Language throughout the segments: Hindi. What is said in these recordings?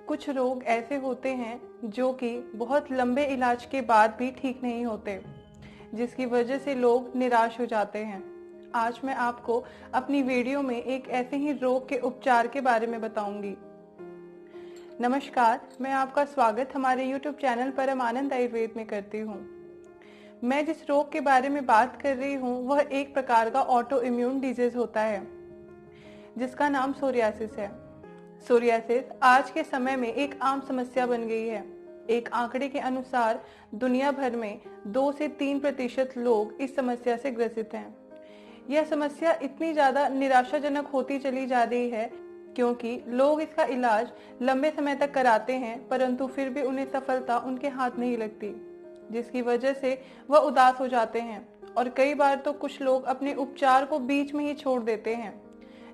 कुछ रोग ऐसे होते हैं जो कि बहुत लंबे इलाज के बाद भी ठीक नहीं होते, जिसकी वजह से लोग निराश हो जाते हैं। आज मैं आपको अपनी वीडियो में एक ऐसे ही रोग के उपचार के बारे में बताऊंगी। नमस्कार, मैं आपका स्वागत हमारे YouTube चैनल परमानंद आयुर्वेद में करती हूँ। मैं जिस रोग के बारे में बात कर रही हूँ वह एक प्रकार का ऑटो इम्यून डिजीज होता है जिसका नाम सोरियासिस है। सोरियासिस आज के समय में एक आम समस्या बन गई है। एक आंकड़े के अनुसार दुनिया भर में 2 से 3% लोग इस समस्या से ग्रसित हैं। यह समस्या इतनी ज्यादा निराशाजनक होती चली जा रही है क्योंकि लोग इसका इलाज लंबे समय तक कराते हैं, परंतु फिर भी उन्हें सफलता उनके हाथ नहीं लगती, जिसकी वजह से वह उदास हो जाते हैं और कई बार तो कुछ लोग अपने उपचार को बीच में ही छोड़ देते हैं,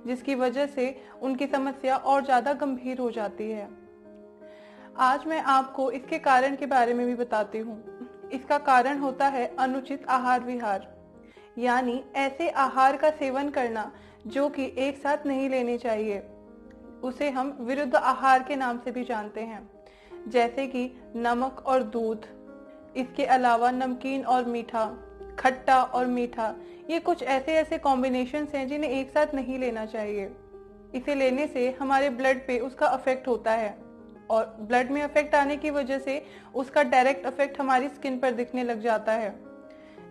जिसकी वजह से उनकी समस्या और ज्यादा गंभीर हो जाती है। आज मैं आपको इसके कारण के बारे में भी बताती हूँ। इसका कारण होता है अनुचित आहार विहार, यानी ऐसे आहार का सेवन करना जो कि एक साथ नहीं लेने चाहिए। उसे हम विरुद्ध आहार के नाम से भी जानते हैं, जैसे कि नमक और दूध। इसके अलावा नमकीन और मीठा, खट्टा और मीठा, ये कुछ ऐसे कॉम्बिनेशंस हैं जिन्हें एक साथ नहीं लेना चाहिए। इसे लेने से हमारे ब्लड पे उसका अफेक्ट होता है और ब्लड में अफेक्ट आने की वजह से उसका डायरेक्ट अफेक्ट हमारी स्किन पर दिखने लग जाता है,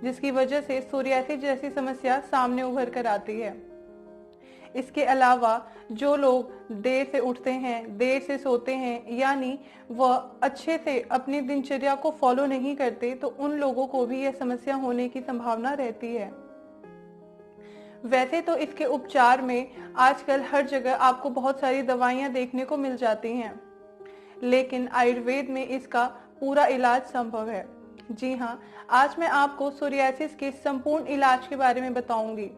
जिसकी वजह से सोरियासिस जैसी समस्या सामने उभर कर आती है। इसके अलावा जो लोग देर से उठते हैं, देर से सोते हैं, यानी वह अच्छे से अपनी दिनचर्या को फॉलो नहीं करते, तो उन लोगों को भी यह समस्या होने की संभावना रहती है। वैसे तो इसके उपचार में आजकल हर जगह आपको बहुत सारी दवाइयां देखने को मिल जाती हैं, लेकिन आयुर्वेद में इसका पूरा इलाज संभव है। जी हाँ, आज मैं आपको सोरियासिस के संपूर्ण इलाज के बारे में बताऊंगी।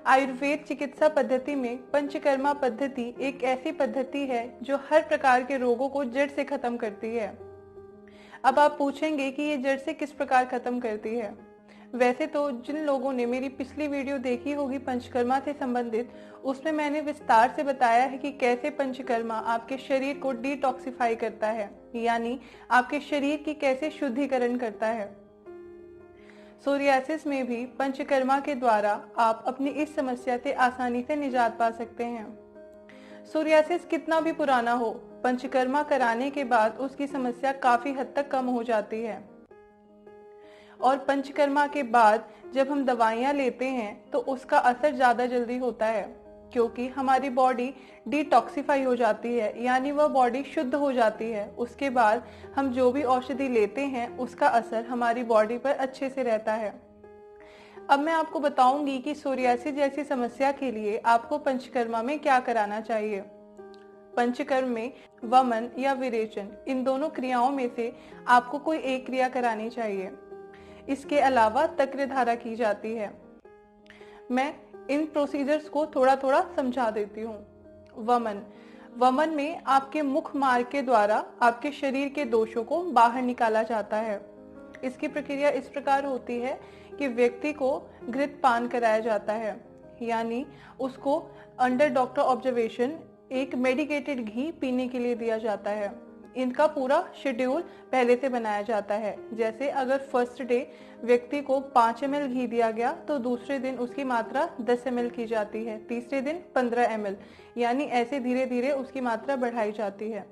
आयुर्वेद चिकित्सा पद्धति में पंचकर्मा पद्धति एक ऐसी पद्धति है जो हर प्रकार के रोगों को जड़ से खत्म करती है। अब आप पूछेंगे कि ये जड़ से किस प्रकार खत्म करती है। वैसे तो जिन लोगों ने मेरी पिछली वीडियो देखी होगी पंचकर्मा से संबंधित, उसमें मैंने विस्तार से बताया है कि कैसे पंचकर्मा आपके शरीर को डिटॉक्सिफाई करता है, यानी आपके शरीर की कैसे शुद्धिकरण करता है। सोरियासिस में भी पंचकर्मा के द्वारा आप अपनी इस समस्या से आसानी से निजात पा सकते हैं। सोरियासिस कितना भी पुराना हो, पंचकर्मा कराने के बाद उसकी समस्या काफी हद तक कम हो जाती है। और पंचकर्मा के बाद जब हम दवाइयां लेते हैं तो उसका असर ज्यादा जल्दी होता है, क्योंकि हमारी बॉडी डिटॉक्सिफाई हो जाती है, यानी वह बॉडी शुद्ध हो जाती है। उसके बाद हम जो भी औषधि लेते हैं उसका असर हमारी बॉडी पर अच्छे से रहता है। अब मैं आपको बताऊंगी कि सोरियासिस जैसी समस्या के लिए आपको पंचकर्मा में क्या कराना चाहिए। पंचकर्म में वमन या विरेचन, इन दोनों क्रियाओं में से आपको कोई एक क्रिया करानी चाहिए। इसके अलावा तक्रधारा की जाती है। मैं इन प्रोसीजर्स को थोड़ा थोड़ा समझा देती हूँ। वमन में आपके मुख मार्ग के द्वारा आपके शरीर के दोषों को बाहर निकाला जाता है। इसकी प्रक्रिया इस प्रकार होती है कि व्यक्ति को घृत पान कराया जाता है, यानी उसको अंडर डॉक्टर ऑब्जर्वेशन एक मेडिकेटेड घी पीने के लिए दिया जाता है। इनका पूरा शेड्यूल पहले से बनाया जाता है। जैसे अगर फर्स्ट डे व्यक्ति को 5 ml घी दिया गया तो दूसरे दिन उसकी मात्रा 10 ml की जाती है, तीसरे दिन 15 ml, यानी ऐसे धीरे धीरे उसकी मात्रा बढ़ाई जाती है।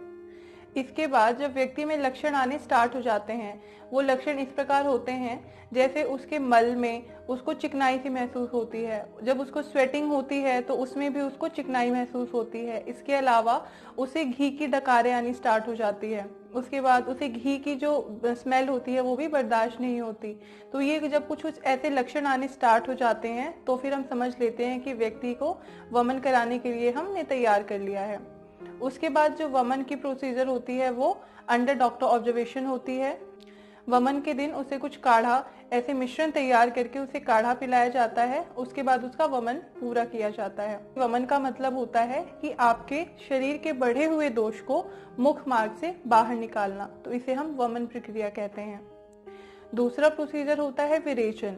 इसके बाद जब व्यक्ति में लक्षण आने स्टार्ट हो जाते हैं, वो लक्षण इस प्रकार होते हैं जैसे उसके मल में उसको चिकनाई सी महसूस होती है, जब उसको स्वेटिंग होती है तो उसमें भी उसको चिकनाई महसूस होती है। इसके अलावा उसे घी की डकारें आनी स्टार्ट हो जाती है। उसके बाद उसे घी की जो स्मेल होती है वो भी बर्दाश्त नहीं होती। तो ये जब कुछ ऐसे लक्षण आने स्टार्ट हो जाते हैं तो फिर हम समझ लेते हैं कि व्यक्ति को वमन कराने के लिए हमने तैयार कर लिया है। उसके बाद जो वमन की प्रोसीजर होती है वो अंडर डॉक्टर ऑब्जर्वेशन होती है। वमन के दिन उसे कुछ काढ़ा ऐसे मिश्रण तैयार करके उसे काढ़ा पिलाया जाता है। उसके बाद उसका वमन पूरा किया जाता है। वमन का मतलब होता है कि आपके शरीर के बढ़े हुए दोष को मुख मार्ग से बाहर निकालना, तो इसे हम वमन प्रक्रिया कहते हैं। दूसरा प्रोसीजर होता है विरेचन।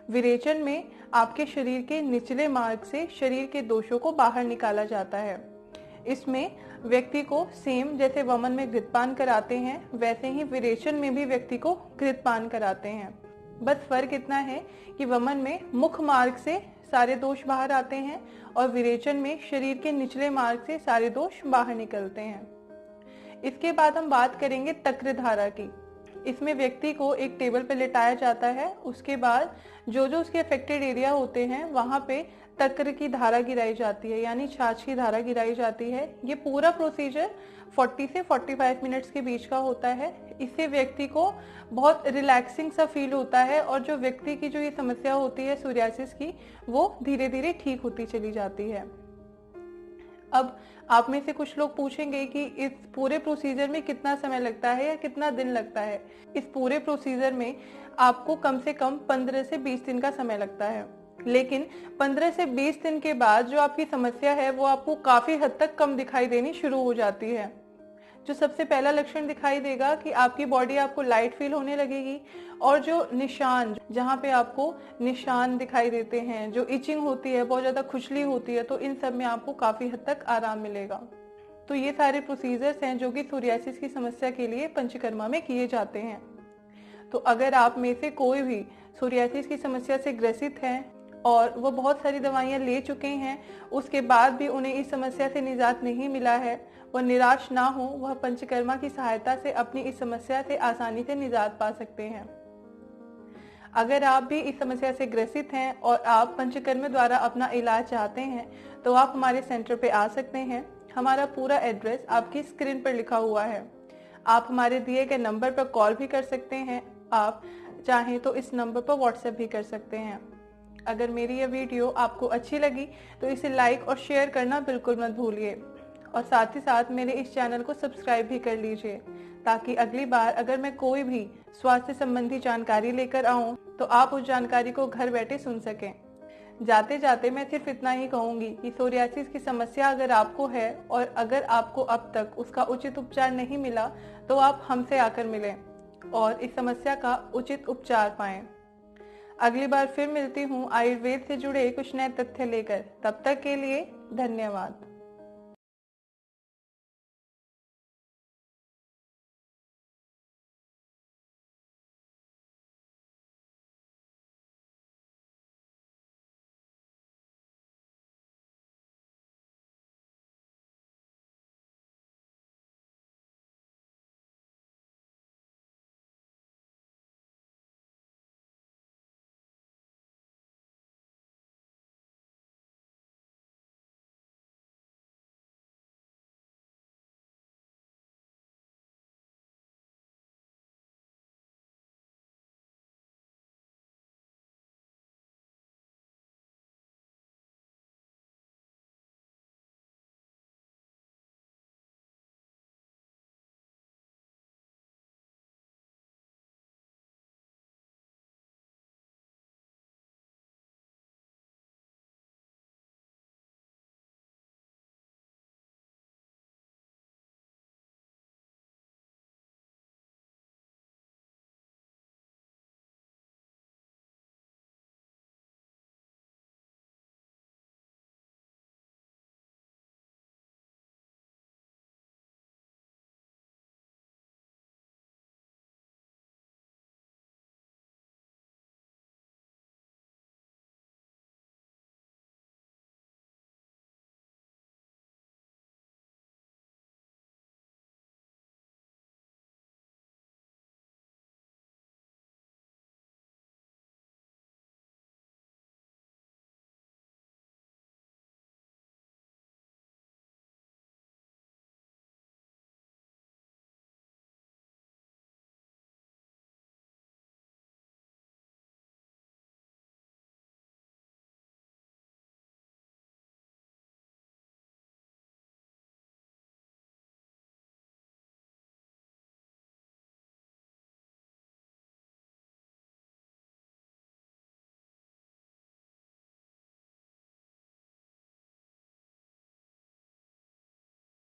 विरेचन में आपके शरीर के निचले मार्ग से शरीर के दोषों को बाहर निकाला जाता है। इसमें व्यक्ति को सेम जैसे वमन में घृतपान कराते हैं वैसे ही विरेचन में भी व्यक्ति को घृतपान कराते हैं। बस फर्क इतना है कि वमन में मुख मार्ग से सारे दोष बाहर आते हैं और विरेचन में शरीर के निचले मार्ग से सारे दोष बाहर निकलते हैं। इसके बाद हम बात करेंगे तक्र धारा की। इसमें व्यक्ति को एक टेबल पर लेटाया जाता है, उसके बाद जो जो उसके अफेक्टेड एरिया होते हैं वहां पे तक्र की धारा गिराई जाती है, यानी छाछ की धारा गिराई जाती है। ये पूरा प्रोसीजर 40 से 45 मिनट्स के बीच का होता है। इससे व्यक्ति को बहुत रिलैक्सिंग सा फील होता है और जो व्यक्ति की जो ये समस्या होती है सोरियासिस की, वो धीरे धीरे ठीक होती चली जाती है। अब आप में से कुछ लोग पूछेंगे कि इस पूरे प्रोसीजर में कितना समय लगता है या कितना दिन लगता है। इस पूरे प्रोसीजर में आपको कम से कम 15 से 20 दिन का समय लगता है, लेकिन 15 से 20 दिन के बाद जो आपकी समस्या है वो आपको काफी हद तक कम दिखाई देनी शुरू हो जाती है। जो सबसे पहला लक्षण दिखाई देगा कि आपकी बॉडी आपको लाइट फील होने लगेगी और जो निशान, जहाँ पे आपको निशान दिखाई देते हैं, जो इचिंग होती है, बहुत ज्यादा खुजली होती है, तो इन सब में आपको काफी हद तक आराम मिलेगा। तो ये सारे प्रोसीजर्स हैं जो कि सोरियासिस की समस्या के लिए पंचकर्मा में किए जाते हैं। तो अगर आप में से कोई भी सोरियासिस की समस्या से ग्रसित हैं और वो बहुत सारी दवाइयाँ ले चुके हैं, उसके बाद भी उन्हें इस समस्या से निजात नहीं मिला है, वह निराश ना हो, वह पंचकर्मा की सहायता से अपनी इस समस्या से आसानी से निजात पा सकते हैं। अगर आप भी इस समस्या से ग्रसित हैं और आप पंचकर्म द्वारा अपना इलाज चाहते हैं तो आप हमारे सेंटर पे आ सकते हैं। हमारा पूरा एड्रेस आपकी स्क्रीन पर लिखा हुआ है। आप हमारे दिए गए नंबर पर कॉल भी कर सकते हैं, आप चाहें तो इस नंबर पर व्हाट्सएप भी कर सकते हैं। अगर मेरी यह वीडियो आपको अच्छी लगी तो इसे लाइक और शेयर करना बिल्कुल मत भूलिए और साथ ही साथ मेरे इस चैनल को सब्सक्राइब भी कर लीजिए, ताकि अगली बार अगर मैं कोई भी स्वास्थ्य संबंधी जानकारी लेकर आऊं तो आप उस जानकारी को घर बैठे सुन सकें। जाते जाते मैं सिर्फ इतना ही कहूंगी कि सोरियासिस की समस्या अगर आपको है और अगर आपको अब तक उसका उचित उपचार नहीं मिला तो आप हमसे आकर मिलें और इस समस्या का उचित उपचार पाएं। अगली बार फिर मिलती हूँ आयुर्वेद से जुड़े कुछ नए तथ्य लेकर। तब तक के लिए धन्यवाद।